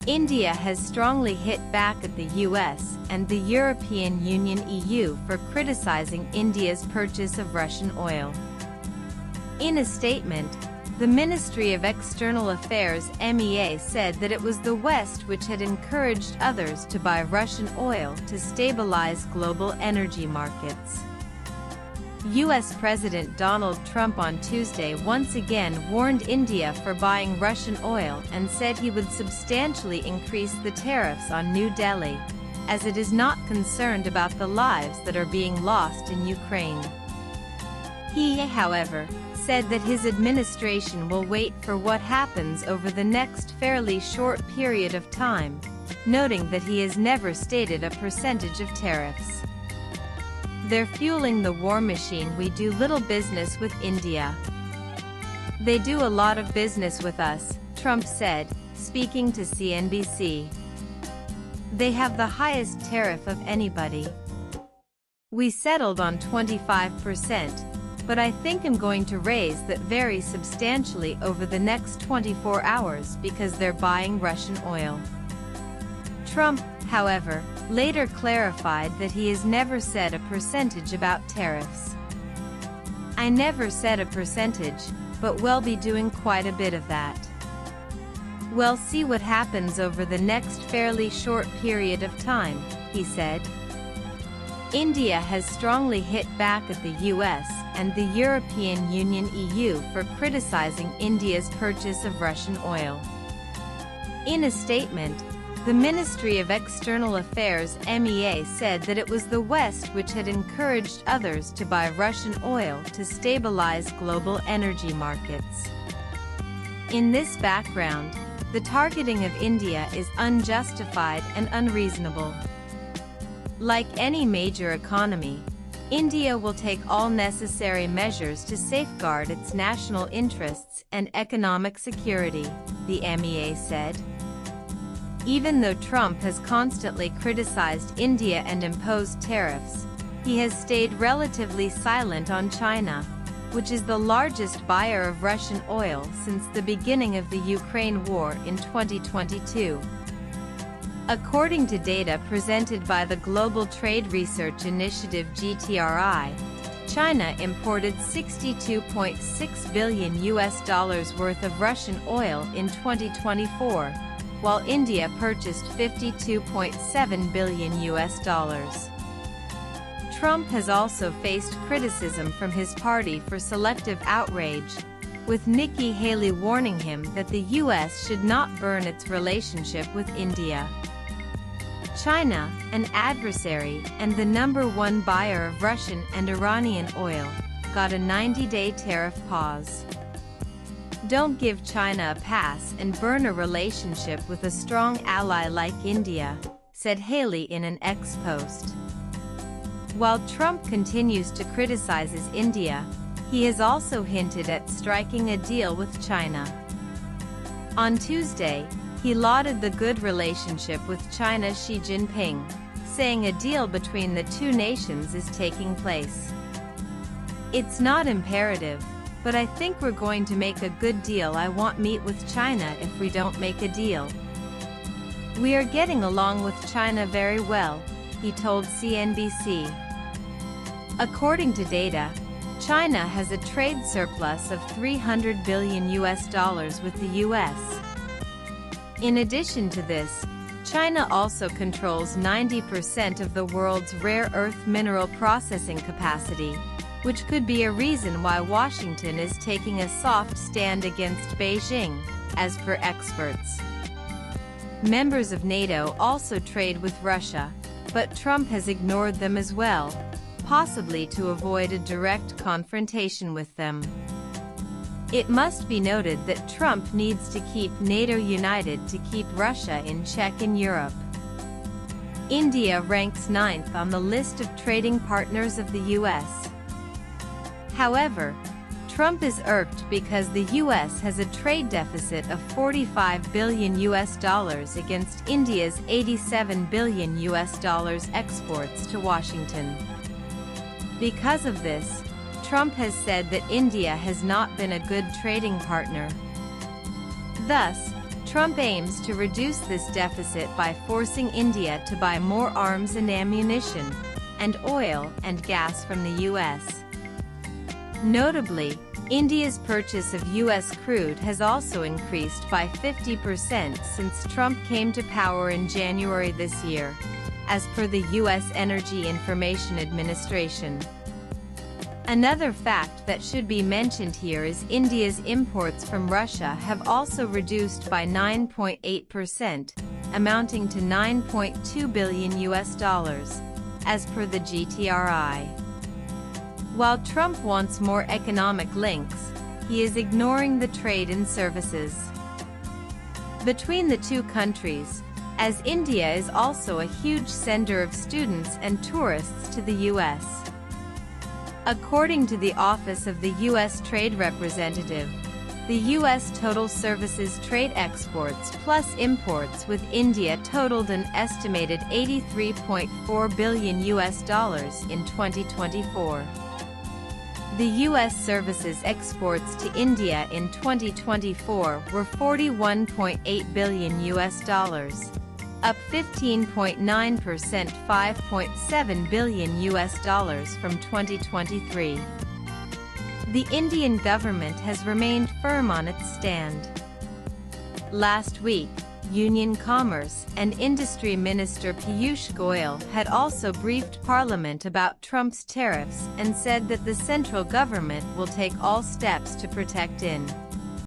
India has strongly hit back at the US and the European Union (EU) for criticizing India's purchase of Russian oil. In a statement, the Ministry of External Affairs (MEA) said that it was the West which had encouraged others to buy Russian oil to stabilize global energy markets. U.S. President Donald Trump on Tuesday once again warned India for buying Russian oil and said he would substantially increase the tariffs on New Delhi, as it is not concerned about the lives that are being lost in Ukraine. He, however, said that his administration will wait for what happens over the next fairly short period of time, noting that he has never stated a percentage of tariffs. "They're fueling the war machine. We do little business with India. They do a lot of business with us," Trump said, speaking to CNBC. "They have the highest tariff of anybody. We settled on 25%, but I think I'm going to raise that very substantially over the next 24 hours because they're buying Russian oil." Trump, however, later clarified that he has never said a percentage about tariffs. "I never said a percentage, but we'll be doing quite a bit of that. We'll see what happens over the next fairly short period of time," he said. India has strongly hit back at the US and the European Union (EU) for criticizing India's purchase of Russian oil. In a statement, the Ministry of External Affairs (MEA) said that it was the West which had encouraged others to buy Russian oil to stabilize global energy markets. In this background, the targeting of India is unjustified and unreasonable. Like any major economy, India will take all necessary measures to safeguard its national interests and economic security, the MEA said. Even though Trump has constantly criticized India and imposed tariffs, he has stayed relatively silent on China, which is the largest buyer of Russian oil since the beginning of the Ukraine war in 2022. According to data presented by the Global Trade Research Initiative (GTRI), China imported $62.6 billion worth of Russian oil in 2024, while India purchased $52.7 billion. Trump has also faced criticism from his party for selective outrage, with Nikki Haley warning him that the U.S. should not burn its relationship with India. China, an adversary and the #1 buyer of Russian and Iranian oil, got a 90-day tariff pause. "Don't give China a pass and burn a relationship with a strong ally like India," said Haley in an X post. While Trump continues to criticize India, he has also hinted at striking a deal with China. On Tuesday, he lauded the good relationship with China's Xi Jinping, saying a deal between the two nations is taking place. "It's not imperative, but I think we're going to make a good deal. I won't meet with China if we don't make a deal. We are getting along with China very well," he told CNBC. According to data, China has a trade surplus of $300 billion with the U.S. In addition to this, China also controls 90% of the world's rare earth mineral processing capacity, which could be a reason why Washington is taking a soft stand against Beijing, as per experts. Members of NATO also trade with Russia, but Trump has ignored them as well, possibly to avoid a direct confrontation with them. It must be noted that Trump needs to keep NATO united to keep Russia in check in Europe. India ranks 9th on the list of trading partners of the U.S. However, Trump is irked because the U.S. has a trade deficit of $45 billion against India's $87 billion exports to Washington. Because of this, Trump has said that India has not been a good trading partner. Thus, Trump aims to reduce this deficit by forcing India to buy more arms and ammunition, and oil and gas from the U.S. Notably, India's purchase of U.S. crude has also increased by 50% since Trump came to power in January this year, as per the U.S. Energy Information Administration. Another fact that should be mentioned here is India's imports from Russia have also reduced by 9.8%, amounting to $9.2 billion US dollars, as per the GTRI. While Trump wants more economic links, he is ignoring the trade in services between the two countries, as India is also a huge sender of students and tourists to the U.S. According to the Office of the U.S. Trade Representative, the U.S. total services trade exports plus imports with India totaled an estimated $83.4 billion US dollars in 2024. The U.S. services exports to India in 2024 were $41.8 billion US dollars, up 15.9%, $5.7 billion US dollars from 2023. The Indian government has remained firm on its stand. Last week, Union Commerce and Industry Minister Piyush Goyal had also briefed Parliament about Trump's tariffs and said that the central government will take all steps to protect in